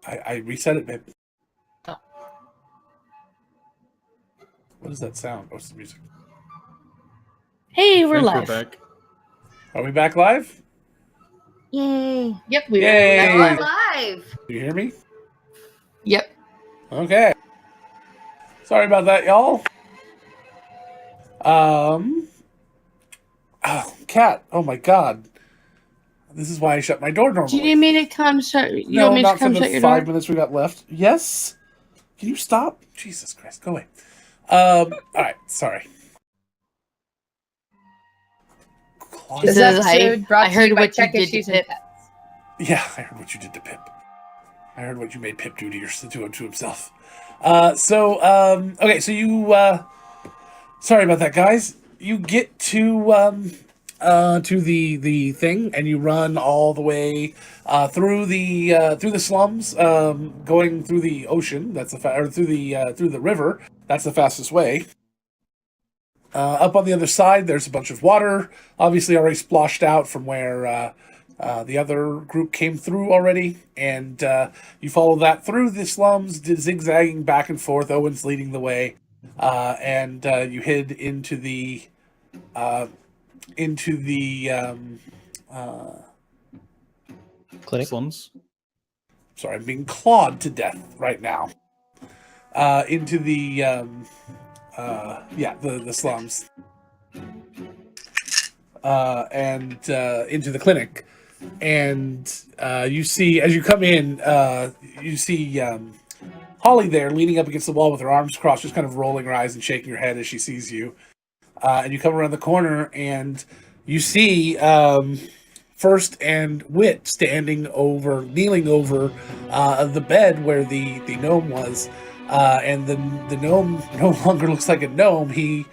I reset it, babe. Oh. What is that sound? What's the music? Hey, we're Think live. We're back. Are we back live? Yay. Yep, we Yay. are We're live. live. Do you hear me? Yep. Okay. Sorry about that, y'all. Cat. Oh my god. This is why I shut my door Do normally. you need me to come shut? You No, want me to not for come the shut your 5 door? minutes we got left. Yes? Can you stop? Jesus Christ, go away. Alright, sorry. She This says, episode brought I to heard you by what you Tech did Issues to and Pip. Pets. Yeah, I heard what you did to Pip. I heard what you made Pip do to himself. Okay, so you, sorry about that, guys. You get to the thing, and you run all the way through the slums, going through the ocean. That's or through the river. That's the fastest way. Up on the other side, there's a bunch of water, obviously already splashed out from where the other group came through already, and you follow that through the slums, zigzagging back and forth. Owen's leading the way, and you head into the Clinic. Slums. sorry, I'm being clawed to death right now. Into the the slums, and into the clinic, and you see as you come in, you see Holly there leaning up against the wall with her arms crossed, just kind of rolling her eyes and shaking her head as she sees you. And you come around the corner and you see First and Wit kneeling over the bed where the gnome was. And the gnome no longer looks like a gnome. He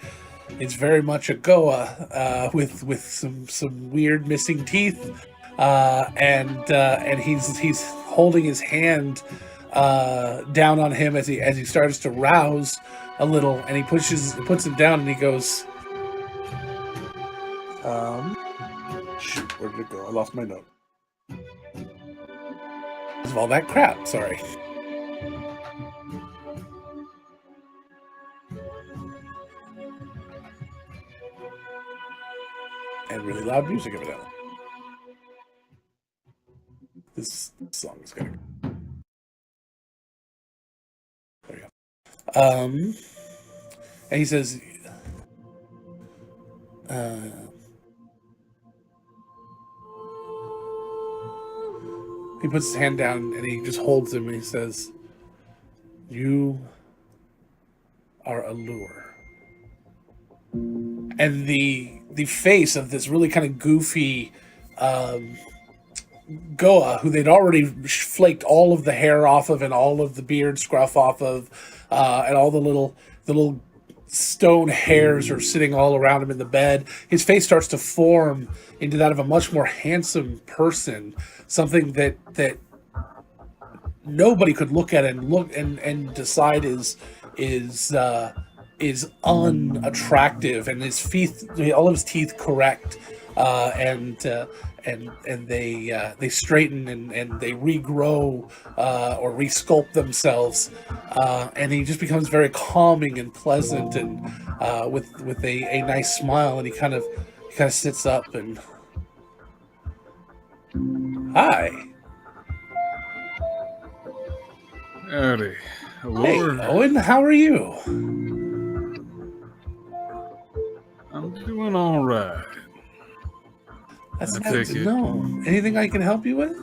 is very much a Goa with some weird missing teeth. And he's holding his hand down on him as he starts to rouse a little, and he puts him down, and he goes, shoot, where did it go? I lost my note. Because of all that crap, sorry. And really loud music evidently. This song is gonna go. There you go. And he says, he puts his hand down and he just holds him and he says, "You are a lure." And the face of this really kind of goofy Goa, who they'd already flaked all of the hair off of and all of the beard scruff off of, and all the little stone hairs are sitting all around him in the bed. His face starts to form into that of a much more handsome person, something that nobody could look at and decide is unattractive, and his teeth, all of his teeth correct, and they straighten and they regrow or resculpt themselves, and he just becomes very calming and pleasant, and with a nice smile, and he kind of sits up and, "Hi." Howdy. Hey, Lord, Owen, how are you? I'm doing all right. That's I nice take to it. know. Anything I can help you with?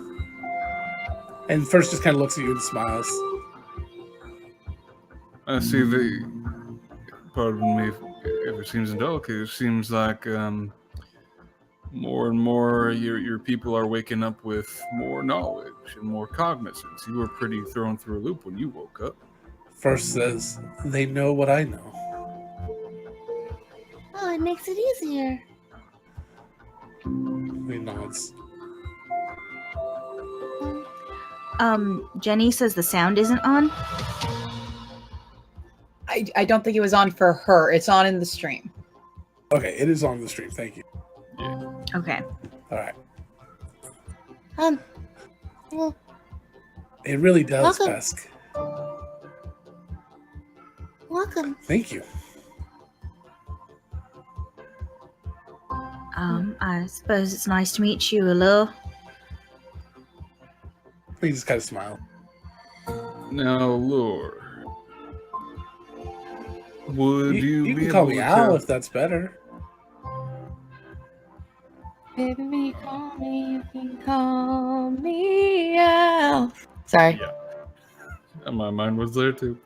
And First just kind of looks at you and smiles. I see the. Pardon me if it seems indelicate. It seems like more and more your people are waking up with more knowledge and more cognizance. You were pretty thrown through a loop when you woke up. First says, "They know what I know." Oh, it makes it easier. He nods. Jenny says the sound isn't on. I don't think it was on for her. It's on in the stream. Okay, it is on the stream. Thank you. Okay. All right. Well, It really does, Welcome. Pesk. Welcome. Thank you. I suppose it's nice to meet you, Allure. He just kind of smiled. Now, Lord, would you, You be can call able me to Al tell- if that's better. Baby, you can call me out. Sorry. Yeah. And my mind was there too.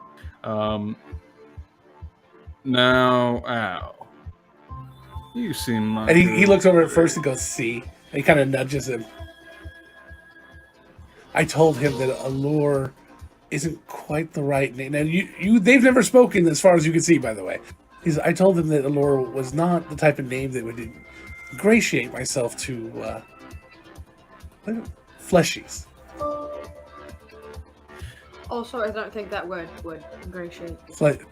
Now, Al, you seem like And he a looks over at very- first and goes, "See." And he kind of nudges him. I told him that Allure isn't quite the right name. And they've never spoken as far as you can see, by the way. I told him that Allure was not the type of name that would ingratiate myself to fleshies. Also, I don't think that word would ingratiate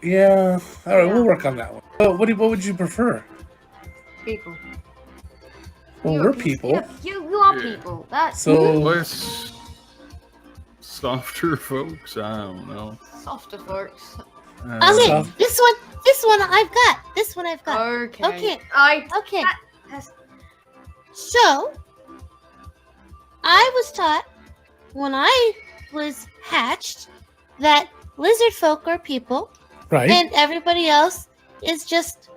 Yeah. All right, we'll work on that one. What would you prefer? people. Well, we're people. You are Yeah. people. That's So less softer folks. I don't know. softer folks. Okay, Soft. this one I've got. This one I've got. Okay. Okay. I Okay. has- So, I was taught when I was hatched that lizard folk are people right. and everybody else is just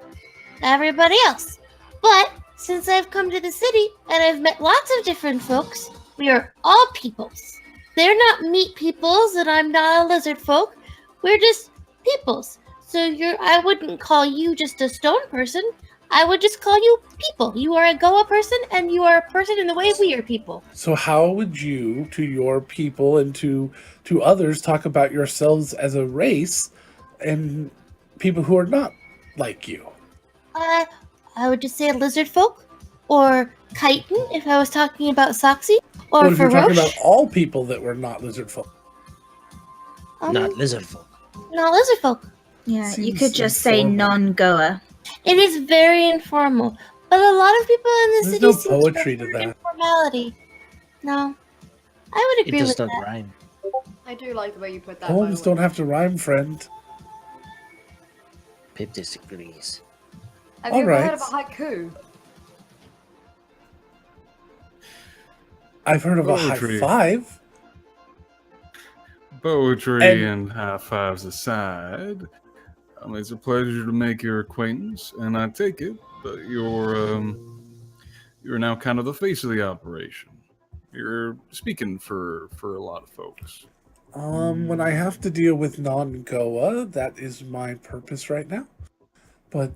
everybody else. But since I've come to the city and I've met lots of different folks, we are all peoples. They're not meat peoples and I'm not a lizard folk. We're just peoples. So I wouldn't call you just a stone person. I would just call you people. You are a Goa person and you are a person in the way we are people. So how would you, to your people and to others, talk about yourselves as a race and people who are not like you? I would just say lizard folk or chitin if I was talking about Soxy or What if you're talking about Faroche. all people that were not lizard folk? Not lizard folk. Not lizard folk. Yeah, you Seems could just say informal. non-Goa. It is very informal, but a lot of people in the There's city no seem poetry to prefer that. informality. No, I would It agree does with not that. rhyme. I do like the way you put that. Poems don't have to rhyme, friend. Pip disagrees. Have you ever Alright. heard about haiku? I've heard of a high Poetry. five. Poetry And- and high fives aside, it's a pleasure to make your acquaintance, and I take it that you're now kind of the face of the operation. You're speaking for a lot of folks. When I have to deal with non-Goa, that is my purpose right now. But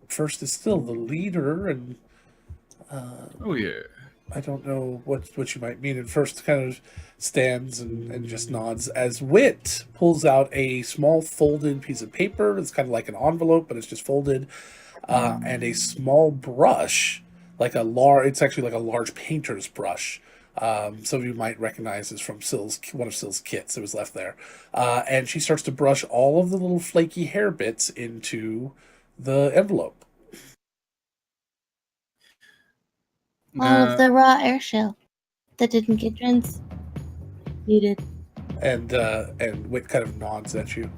first is still the leader, and Oh yeah. I don't know what you might mean. And first kind of stands and just nods as Wit pulls out a small folded piece of paper. It's kind of like an envelope, but it's just folded, and a small brush, it's actually like a large painter's brush. Some of you might recognize this from one of Sill's kits. It was left there. And she starts to brush all of the little flaky hair bits into the envelope. All of the raw air shell that didn't get transmuted. And Wit kind of nods at you.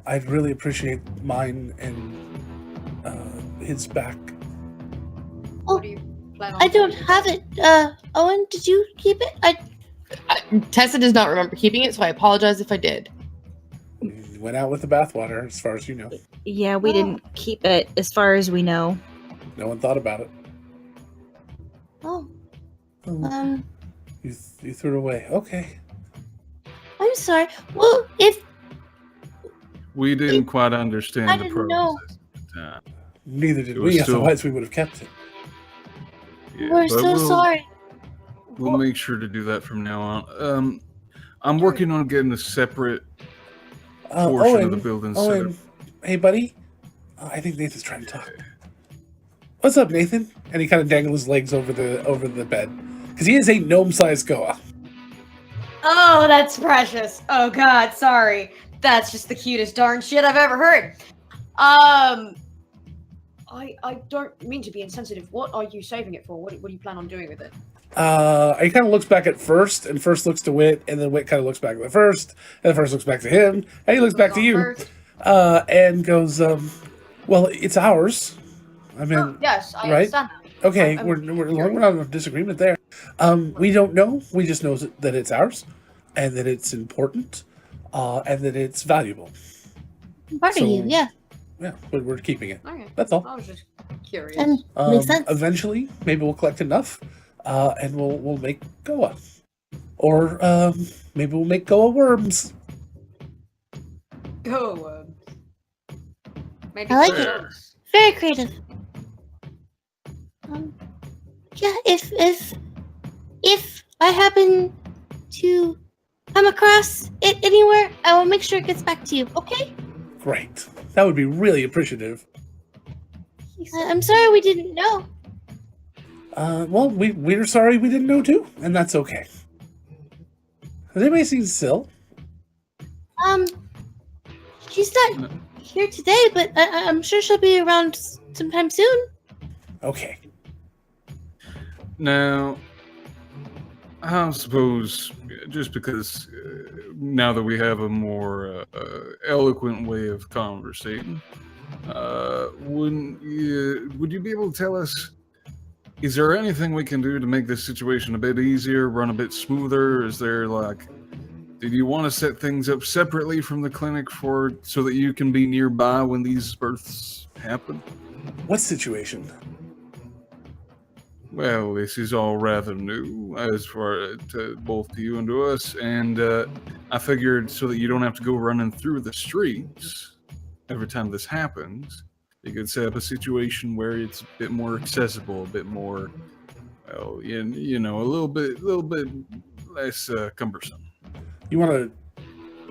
I'd really appreciate mine and his back. Oh, What do you plan on I don't doing? have it. Owen, did you keep it? Tessa does not remember keeping it, so I apologize if I did. Went out with the bathwater, as far as you know. Yeah, we didn't keep it as far as we know. No one thought about it. Oh, Oh, you threw it away. Okay. I'm sorry. Well, if We didn't quite understand I the didn't know. process at the time. Neither did It was we. still- Otherwise, we would have kept it. Yeah, we're but so sorry. We'll make sure to do that from now on. I'm working on getting a separate portion of the building set up. Owen, hey, buddy. I think Nathan's trying to talk. What's up, Nathan? And he kind of dangles his legs over the bed because he is a gnome-sized Goa. Oh, that's precious. Oh God, sorry. That's just the cutest darn shit I've ever heard. I don't mean to be insensitive. What are you saving it for? What do you plan on doing with it? He kind of looks back at First, and First looks to Wit, and then Wit kind of looks back at First, and the First looks back to him, and he looks back to you, First. and goes, well, it's ours. I mean, Oh, yes, I right? understand that. okay, I'm- we're not in disagreement there. We don't know. We just know that it's ours, and that it's important, and that it's valuable. Part So- of you, yeah. Yeah, we're keeping it. Okay. That's all. I was just curious. And makes sense. Eventually, maybe we'll collect enough, and we'll make Goa, or maybe we'll make Goa worms. Go. Maybe I like it. close. Very creative. Yeah, if I happen to come across it anywhere, I will make sure it gets back to you. Okay? Great. That would be really appreciative. I'm sorry we didn't know. Well, we're sorry we didn't know too, and that's okay. Has anybody seen Syl? She's not here today, but I'm sure she'll be around sometime soon. Okay. Now, I suppose just because now that we have a more eloquent way of conversating, would you be able to tell us, is there anything we can do to make this situation a bit easier, run a bit smoother? Is there did you want to set things up separately from the clinic so that you can be nearby when these births happen? What situation? Well, this is all rather new as far to both to you and to us, and I figured so that you don't have to go running through the streets every time this happens, you could set up a situation where it's a bit more accessible, a bit more, well, you know, a little bit less cumbersome. You want to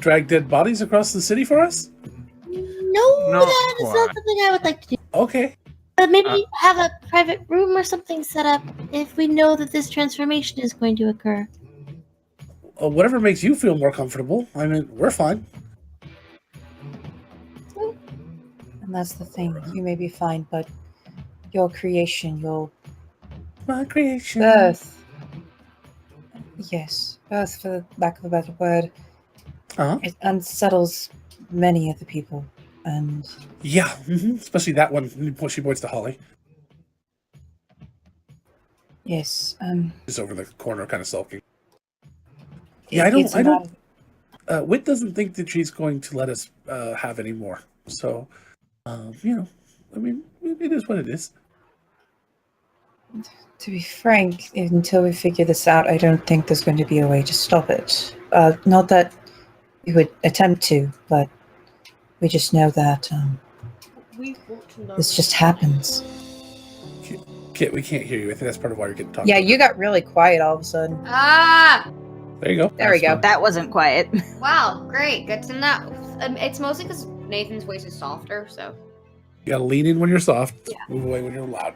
drag dead bodies across the city for us? No, Not that is quite. not something I would like to do. Okay. But maybe have a private room or something set up if we know that this transformation is going to occur. Whatever makes you feel more comfortable. I mean, we're fine. And that's the thing. You may be fine, but your creation, your My creation. birth. Yes, birth, for lack of a better word. Uh-huh. It unsettles many of the people. And Yeah, especially that one. She points to Holly. yes, Just over the corner, kind of sulking. Yeah, I it's don't. not- Wit doesn't think that she's going to let us have any more. So, you know, I mean, it is what it is. To be frank, until we figure this out, I don't think there's going to be a way to stop it. Not that we would attempt to, but we just know that We want to know. this just happens. Kit, we can't hear you. I think that's part of why you're getting talked. Yeah, you got really quiet all of a sudden. Ah! There you go. There we go. That wasn't quiet. Wow, great. Good to know. It's mostly because Nathan's voice is softer, so. You gotta lean in when you're soft, Yeah. move away when you're loud.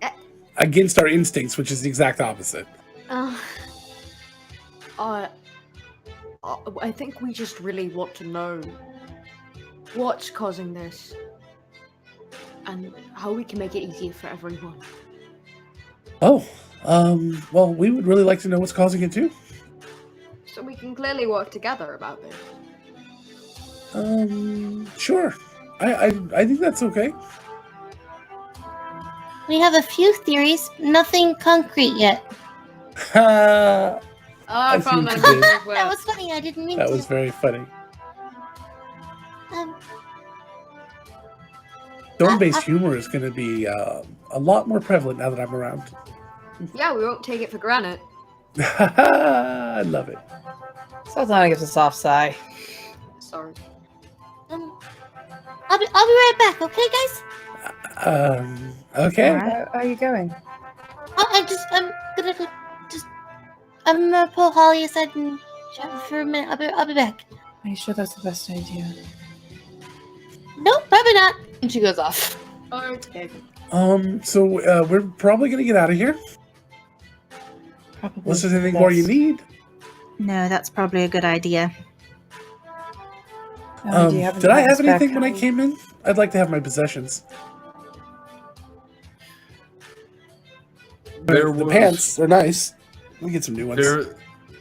Eh. Against our instincts, which is the exact opposite. I think we just really want to know what's causing this and how we can make it easier for everyone. Oh, well, we would really like to know what's causing it too. So we can clearly work together about this. Sure. I think that's okay. We have a few theories, nothing concrete yet. that I I found see that what you did. as well. That was funny. I didn't mean to. was very funny. Um, Tone-based humor is going to be a lot more prevalent now that I'm around. Yeah, we won't take it for granted. I love it. Sultana gives a soft sigh. Sorry. I'll be right back. Okay, guys. Okay. Alright. Where are you going? I'm gonna pull Holly aside and chat for a minute. I'll be back. Are you sure that's the best idea? Nope, probably not. And she goes off. Okay. So we're probably going to get out of here. Probably. Unless there's anything more you need. No, that's probably a good idea. Do you have Did I have any back? anything when I came in? I'd like to have my possessions. There The was pants are nice. We get some new ones.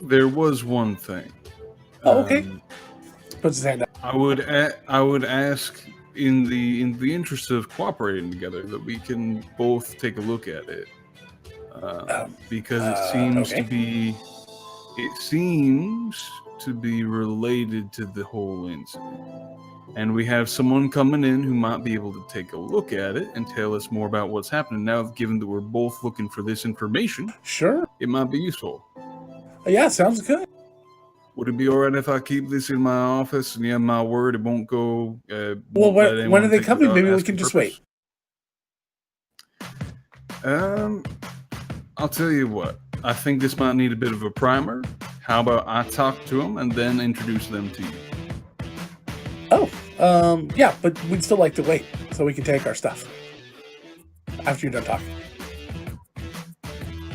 There was one thing. Oh, okay. Puts his hand up. I would ask, in the interest of cooperating together, that we can both take a look at it, because it seems to be related to the whole incident, and we have someone coming in who might be able to take a look at it and tell us more about what's happening. Now, given that we're both looking for this information, Sure. it might be useful. Yeah, sounds good. Would it be all right if I keep this in my office and you have my word it won't go? Well, when are they coming? Maybe we can just wait. I'll tell you what. I think this might need a bit of a primer. How about I talk to them and then introduce them to you? Oh, yeah, but we'd still like to wait so we can take our stuff after you're done talking.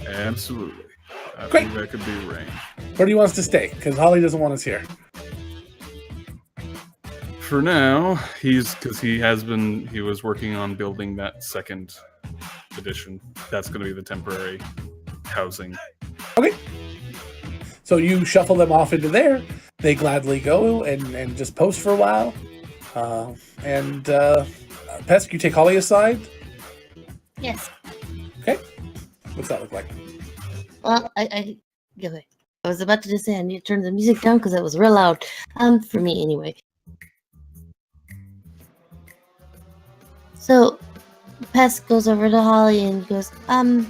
Absolutely. I Great. think that could be arranged. Where do you want us to stay? Because Holly doesn't want us here. For now, he was working on building that second edition. That's going to be the temporary housing. Okay. So you shuffle them off into there. They gladly go and just post for a while. Pesk, you take Holly aside. Yes. Okay. What's that look like? Well, I was about to just say I need to turn the music down because it was real loud. For me anyway. So, Pesk goes over to Holly and goes, can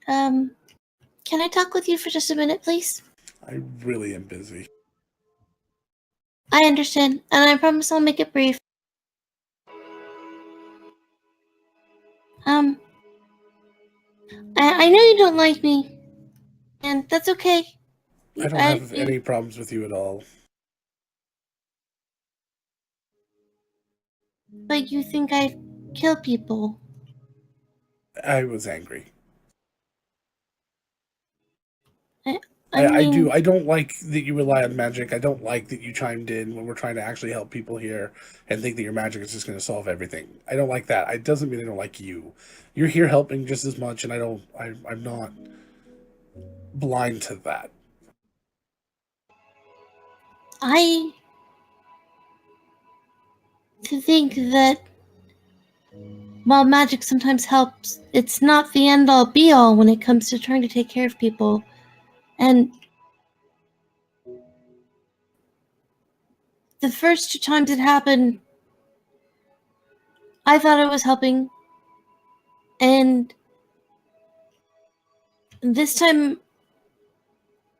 I talk with you for just a minute, please? I really am busy. I understand, and I promise I'll make it brief. I know you don't like me, and that's okay. I don't have any problems with you at all. But you think I kill people. I was angry. I do. I don't like that you rely on magic. I don't like that you chimed in when we're trying to actually help people here and think that your magic is just going to solve everything. I don't like that. It doesn't mean I don't like you. You're here helping just as much, and I'm not blind to that. I think that while magic sometimes helps, it's not the end-all be-all when it comes to trying to take care of people. And the first 2 times it happened, I thought I was helping. And this time,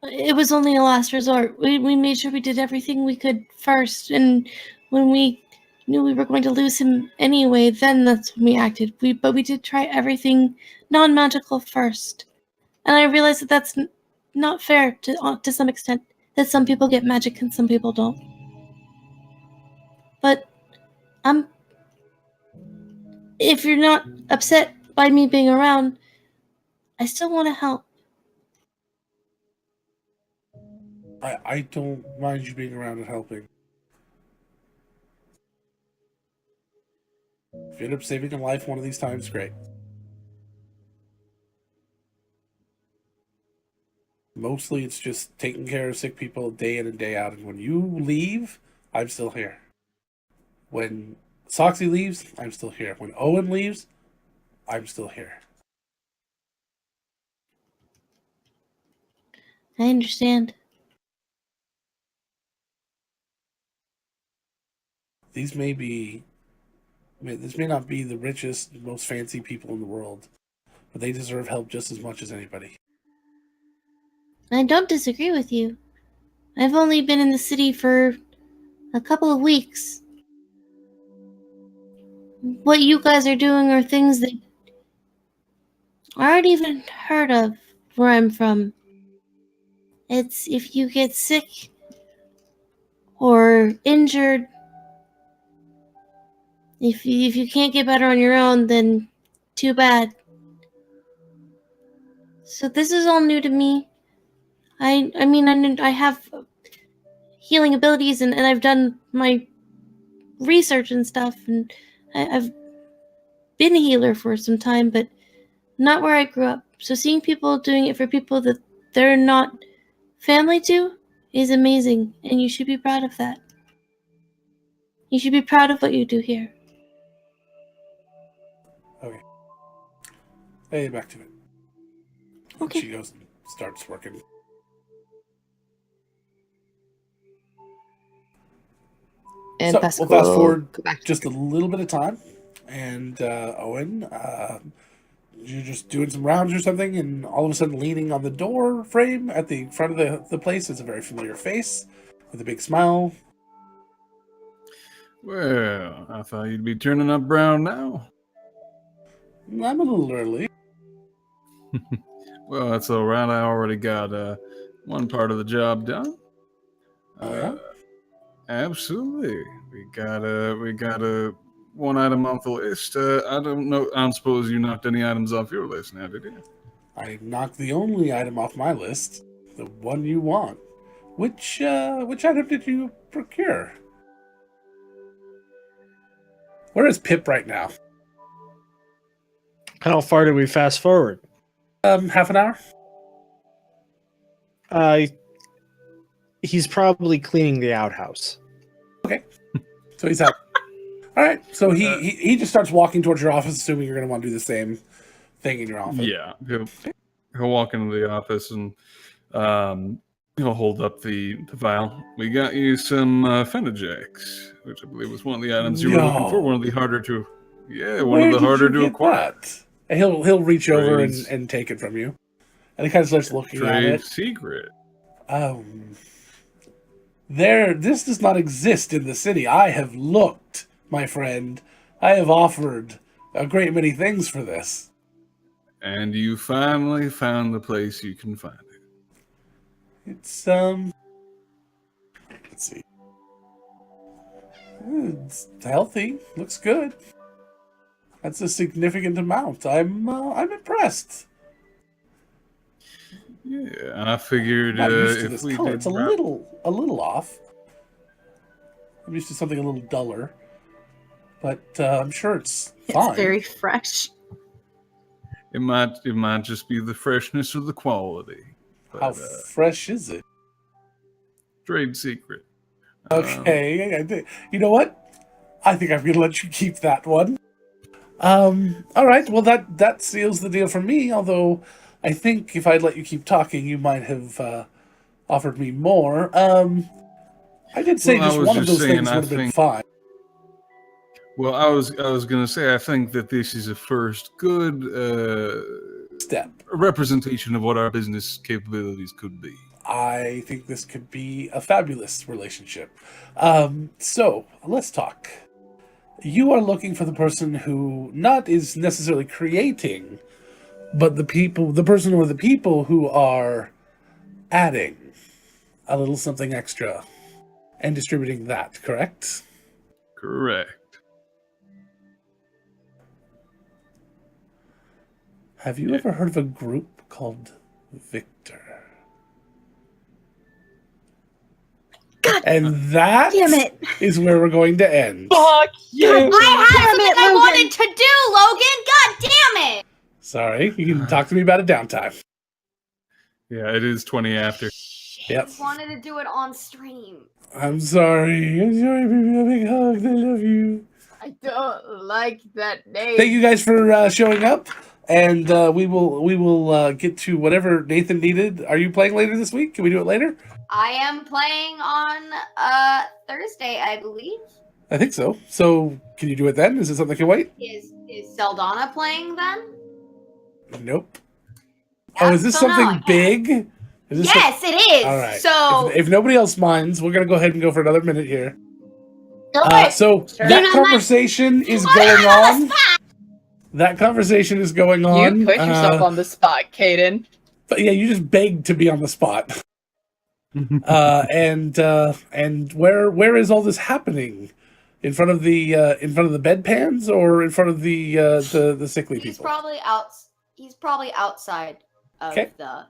it was only a last resort. We made sure we did everything we could first. And when we knew we were going to lose him anyway, then that's when we acted. But we did try everything non-magical first. And I realized that that's not fair to some extent, that some people get magic and some people don't. But if you're not upset by me being around, I still want to help. I don't mind you being around and helping. If you end up saving a life one of these times, great. Mostly it's just taking care of sick people day in and day out, and when you leave, I'm still here. When Soxy leaves, I'm still here. When Owen leaves, I'm still here. I understand. This may not be the richest, most fancy people in the world, but they deserve help just as much as anybody. I don't disagree with you. I've only been in the city for a couple of weeks. What you guys are doing are things that I aren't even heard of where I'm from. It's if you get sick or injured, if you can't get better on your own, then too bad. So this is all new to me. I have healing abilities and I've done my research and stuff, and I've been a healer for some time, but not where I grew up. So seeing people doing it for people that they're not family to is amazing, and you should be proud of that. You should be proud of what you do here. Okay. Hey, back to it. Okay. She goes and starts working. And So, Pesca we'll fast will forward go back to just a little bit of time, and Owen, you're just doing some rounds or something, and all of a sudden leaning on the door frame at the front of the place is a very familiar face with a big smile. Well, I thought you'd be turning up brown now. I'm a little early. Well, that's all right. I already got one part of the job done. Oh, yeah? Absolutely. We got a one item off the list. I don't know. I don't suppose you knocked any items off your list now, did you? I knocked the only item off my list, the one you want. Which item did you procure? Where is Pip right now? How far did we fast forward? Half an hour? He's probably cleaning the outhouse. So he's out. All right. So he just starts walking towards your office, assuming you're going to want to do the same thing in your office. Yeah. He'll walk into the office and he'll hold up the vial. We got you some Fenijax, which I believe was one of the items you were looking for. One of the harder to, one of the harder to acquire. That? And he'll reach over Trades. and take it from you, and he kind of starts looking at Trade it. secret. This does not exist in the city. I have looked, my friend. I have offered a great many things for this. And you finally found the place you can find it. It's let's see. It's healthy. Looks good. That's a significant amount. I'm impressed. Yeah, I figured Not used to if this we color. did It's a little off. I'm used to something a little duller, but I'm sure it's fine. It's very fresh. it might just be the freshness or the quality. But, How fresh is it? trade secret. Okay, you know what? I think I'm gonna let you keep that one. All right. Well, that seals the deal for me. Although, I think if I'd let you keep talking, you might have offered me more. I did say Well, I just was one of just those saying, things I would have been think- fine. Well, I was gonna say I think that this is a first good Step. representation of what our business capabilities could be. I think this could be a fabulous relationship. So let's talk. You are looking for the person who not is necessarily creating, but the person or the people who are adding a little something extra and distributing that, correct? Correct. Have you ever heard of a group called Victor? God And that damn it. is where we're going to end. Fuck you! I had Damn something it, I Logan. wanted to do, Logan! God damn it! Sorry, you can talk to me about a downtime. Yeah, it is 20 after. Yep. I wanted to do it on stream. I'm sorry. I'm sorry, baby. A big hug. I love you. I don't like that name. Thank you guys for showing up, and we will get to whatever Nathan needed. Are you playing later this week? Can we do it later? I am playing on Thursday, I believe. I think so. So can you do it then? Is it something that can wait? Is Seldana playing then? Nope. Oh, is this So no, I something can't. big? Is this Yes, it is. All right. So if nobody else minds, we're gonna go ahead and go for another minute here. Okay. So Do that not conversation is Put going it on the on. That conversation is going on. You put yourself on the spot, Caden. But yeah, you just begged to be on the spot. And where is all this happening? In front of the bedpans, or in front of the sickly he's people? probably out. He's probably outside of Okay. the.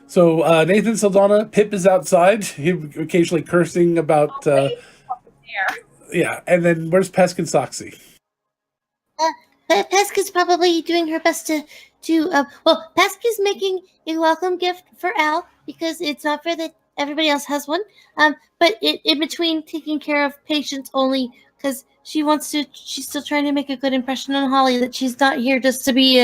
So Nathan Saldana, Pip is outside. He occasionally cursing about. Yeah, and then where's Pesk and Soxy? Pesca's probably doing her best well, Pesky's making a welcome gift for Al because it's not fair that everybody else has one. But in between taking care of patients only because she's still trying to make a good impression on Holly that she's not here just to be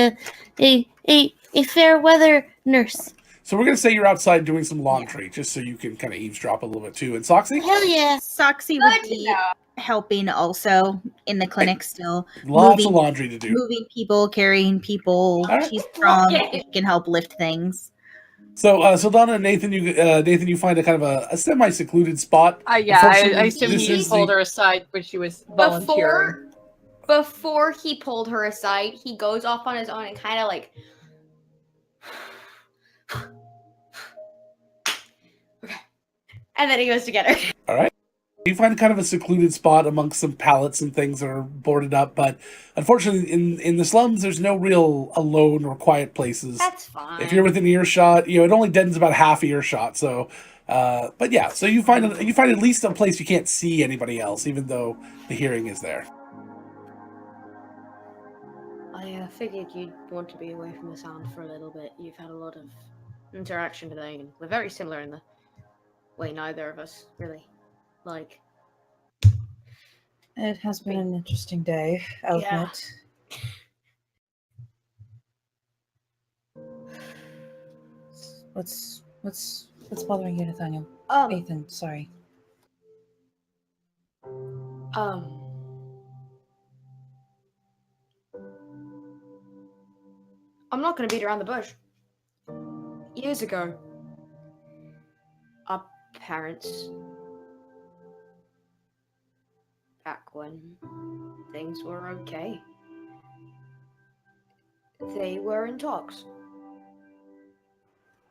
a fair weather nurse. So we're gonna say you're outside doing some laundry, just so you can kind of eavesdrop a little bit too. And Soxy, Hell yeah. Soxy would be helping also in the clinic still. lots of laundry to do. Moving people, carrying people. All right. She's strong. She can help lift things. So, Donna and Nathan, you find a kind of a semi-secluded spot. Yeah, I Unfortunately, assume this he is pulled the- her aside when she was volunteering. Before he pulled her aside, he goes off on his own and kind of like. Okay. And then he goes to get her. All right. You find kind of a secluded spot amongst some pallets and things that are boarded up, but unfortunately, in the slums, there's no real alone or quiet places. That's fine. If you're within earshot, it only deadens about half earshot. So, but yeah, so you find at least a place you can't see anybody else, even though the hearing is there. I figured you'd want to be away from the sound for a little bit. You've had a lot of interaction today, and we're very similar in the way neither of us really like. It has been an interesting day, I'll Yeah. admit. What's bothering you, Nathaniel? Ethan, sorry. I'm not gonna beat around the bush. Years ago, our parents, back when things were okay, they were in talks.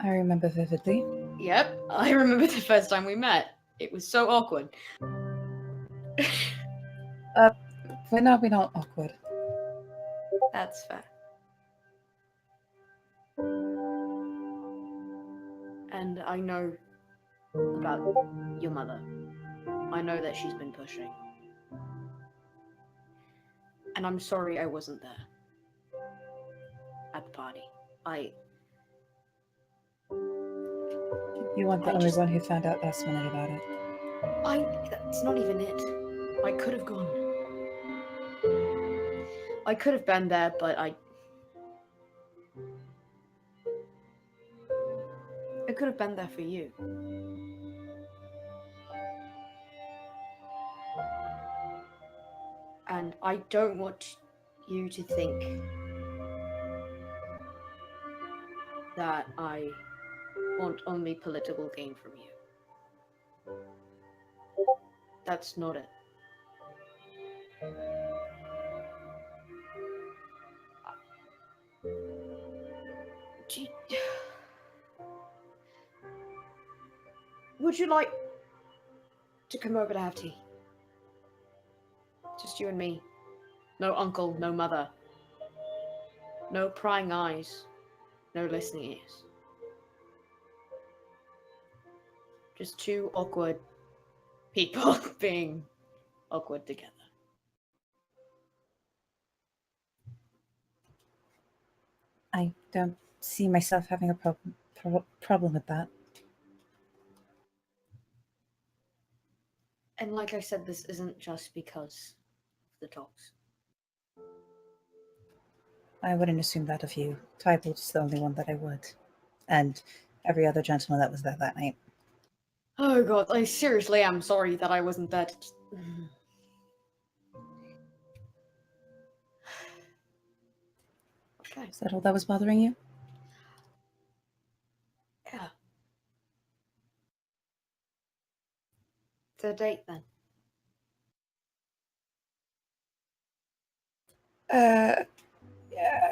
I remember vividly. Yep, I remember the first time we met. It was so awkward. We're not awkward. That's fair. And I know about your mother. I know that she's been pushing. And I'm sorry I wasn't there at the party. You weren't the only one who found out last minute about it. That's not even it. I could have gone. I could have been there, but I could have been there for you. And I don't want you to think that I want only political gain from you. That's not it. Would you like to come over to have tea? Just you and me. No uncle, no mother. No prying eyes. No listening ears. Just two awkward people being awkward together. I don't see myself having a problem with that. And like I said, this isn't just because of the talks. I wouldn't assume that of you. Tybalt is the only one that I would. And every other gentleman that was there that night. Oh god, I seriously am sorry that I wasn't there to Okay. Is that all that was bothering you? Yeah. The date then. Yeah.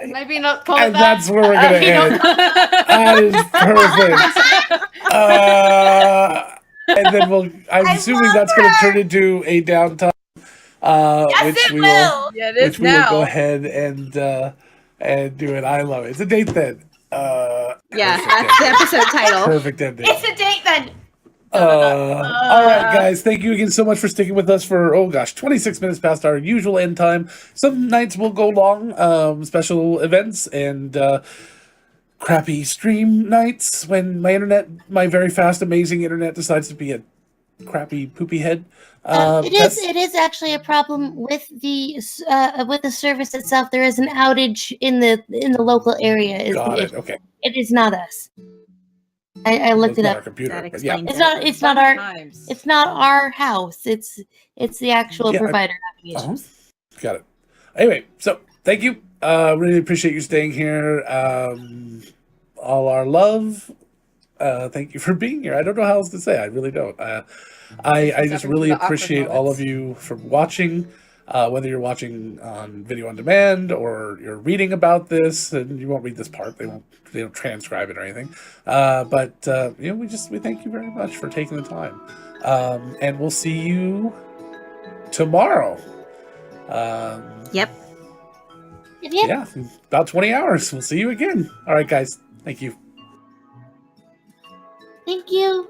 Maybe not call And it that. that's where we're gonna end. That is perfect. And then I'm assuming that's going to turn into a downtime, which we will, Yeah, it which we will go ahead and do it. I love it. It's a date then. Yeah, Perfect that's the ending. episode title. Perfect ending. It's a date then. All right, guys. Thank you again so much for sticking with us for 26 minutes past our usual end time. Some nights will go long, special events and crappy stream nights when my very fast, amazing internet decides to be a crappy poopy head. It is actually a problem with the service itself. There is an outage in the local area. Is Got the it. issue. Okay. It is not us. I looked it Not our up. computer. That But yeah. explains It's not our house. It's the actual Yeah, provider having Uh-huh. issues. Got it. Anyway, so thank you. Really appreciate you staying here. All our love. Thank you for being here. I don't know how else to say. I really don't. I just really appreciate all of you for watching. Whether you're watching on video on demand or you're reading about this, and you won't read this part. They don't transcribe it or anything. But we thank you very much for taking the time. And we'll see you tomorrow. Yep. Yeah, in about 20 hours. We'll see you again. All right, guys. Thank you. Thank you.